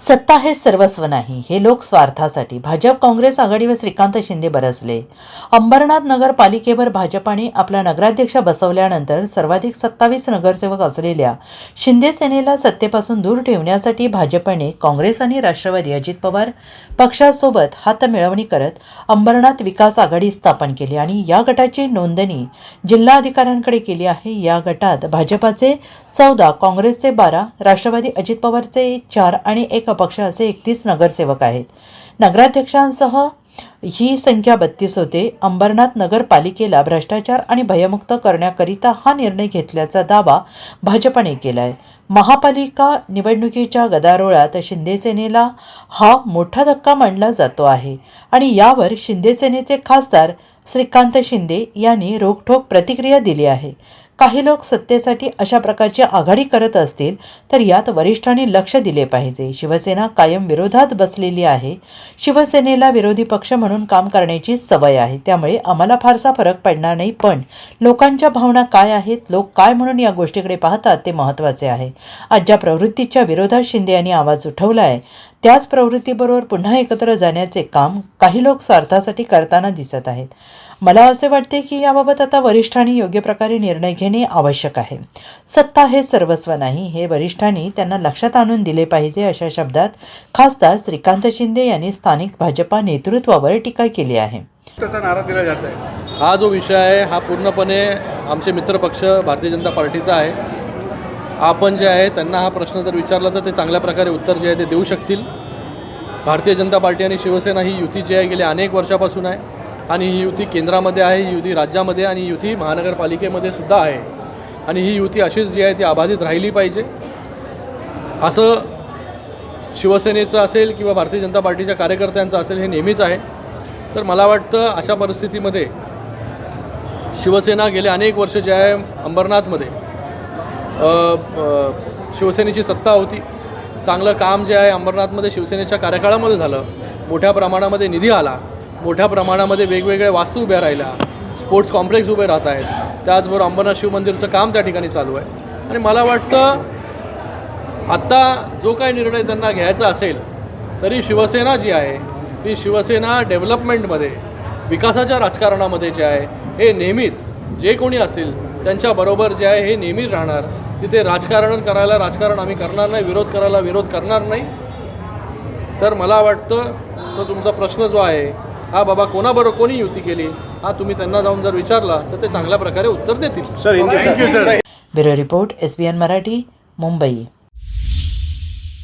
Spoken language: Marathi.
सत्ता हे सर्वस्व नाही, हे लोक स्वार्थासाठी भाजप काँग्रेस आघाडीवर श्रीकांत शिंदे बरसले। अंबरनाथ नगरपालिकेवर भाजपाने आपला नगराध्यक्ष बसवल्यानंतर सर्वाधिक 27 नगरसेवक असलेल्या शिंदे सेनेला सत्तेपासून दूर ठेवण्यासाठी भाजपने काँग्रेस आणि राष्ट्रवादी अजित पवार पक्षासोबत हातमिळवणी करत अंबरनाथ विकास आघाडी स्थापन केली आणि या गटाची नोंदणी जिल्हाधिकाऱ्यांकडे केली आहे। या गटात भाजपाचे 14, काँग्रेसचे 12, राष्ट्रवादी अजित पवारचे 4 आणि एक अपक्ष असे 31 नगरसेवक आहेत। नगराध्यक्षांसह ही संख्या 32 होते। अंबरनाथ नगरपालिकेला भ्रष्टाचार आणि भयमुक्त करण्याकरिता हा निर्णय घेतल्याचा दावा भाजपने केला आहे। महापालिका निवडणुकीच्या गदारोळात शिंदे सेनेला हा मोठा धक्का मानला जातो आहे आणि यावर शिंदे सेनेचे खासदार श्रीकांत शिंदे यांनी रोखठोक प्रतिक्रिया दिली आहे। काही लोक सत्तेसाठी अशा प्रकारची आघाडी करत असतील तर यात वरिष्ठांनी लक्ष दिले पाहिजे। शिवसेना कायम विरोधात बसलेली आहे। शिवसेनेला विरोधी पक्ष म्हणून काम करण्याची सवय आहे, त्यामुळे आम्हाला फारसा फरक पडणार नाही, पण लोकांच्या भावना काय आहेत, लोक काय म्हणून या गोष्टीकडे पाहतात ते महत्त्वाचे आहे। आज ज्या प्रवृत्तीच्या विरोधात शिंदे यांनी आवाज उठवला आहे त्याच प्रवृत्तीबरोबर पुन्हा एकत्र जाण्याचे काम काही लोक स्वार्थासाठी करताना दिसत आहेत। मला असे वाटते की याबाबत आता वरिष्ठांनी योग्य प्रकारे निर्णय घेणे आवश्यक आहे। सत्ता हे सर्वस्व नाही, हे वरिष्ठांनी त्यांना लक्षात आणून दिले पाहिजे, अशा शब्दात खासदार श्रीकांत शिंदे यांनी स्थानिक भाजपा नेतृत्वावर टीका केली आहे। त्याचा नारा दिला जात आहे। हा जो विषय आहे हा पूर्णपणे आमचे मित्रपक्ष भारतीय जनता पार्टीचा आहे। आपण जे आहे त्यांना हा प्रश्न जर विचारला तर ते चांगल्या प्रकारे उत्तर जे आहे ते देऊ शकतील। भारतीय जनता पार्टी आणि शिवसेना ही युती जी आहे गेल्या अनेक वर्षापासून आहे आणि ही युती केंद्रामध्ये आहे, ही युती राज्यामध्ये आणि युती महानगरपालिकेमध्ये सुद्धा आहे आणि ही युती अशीच जी आहे ती अबाधित राहिली पाहिजे असं शिवसेनेचं असेल किंवा भारतीय जनता पार्टीच्या कार्यकर्त्यांचं असेल हे नेहमीच आहे। तर मला वाटतं अशा परिस्थितीमध्ये शिवसेना गेले अनेक वर्ष जे आहे अंबरनाथमध्ये शिवसेनेची सत्ता होती, चांगलं काम जे आहे अंबरनाथमध्ये शिवसेनेच्या कार्यकाळामध्ये झालं, मोठ्या प्रमाणामध्ये निधी आला, मोठ्या प्रमाणामध्ये वेगवेगळ्या वास्तू उभ्या राहिल्या, स्पोर्ट्स कॉम्प्लेक्स उभे राहत आहेत, त्याचबरोबर अंबरनाथ शिव मंदिरचं काम त्या ठिकाणी चालू आहे आणि मला वाटतं आत्ता जो काही निर्णय त्यांना घ्यायचा असेल तरी शिवसेना जी आहे ती शिवसेना डेव्हलपमेंटमध्ये विकासाच्या राजकारणामध्ये जे आहे हे नेहमीच जे कोणी असेल त्यांच्याबरोबर जे आहे हे नेहमी राहणार। तिथे राजकारण करायला राजकारण आम्ही करणार नाही, विरोध करायला विरोध करणार नाही। तर मला वाटतं तो तुमचा प्रश्न जो आहे हा बाबा कोणाबरोबर कोणी युती केली हा तुम्ही त्यांना जाऊन जर विचारला तर ते चांगल्या प्रकारे उत्तर देतील। Bureau report, SBN Marathi, Mumbai.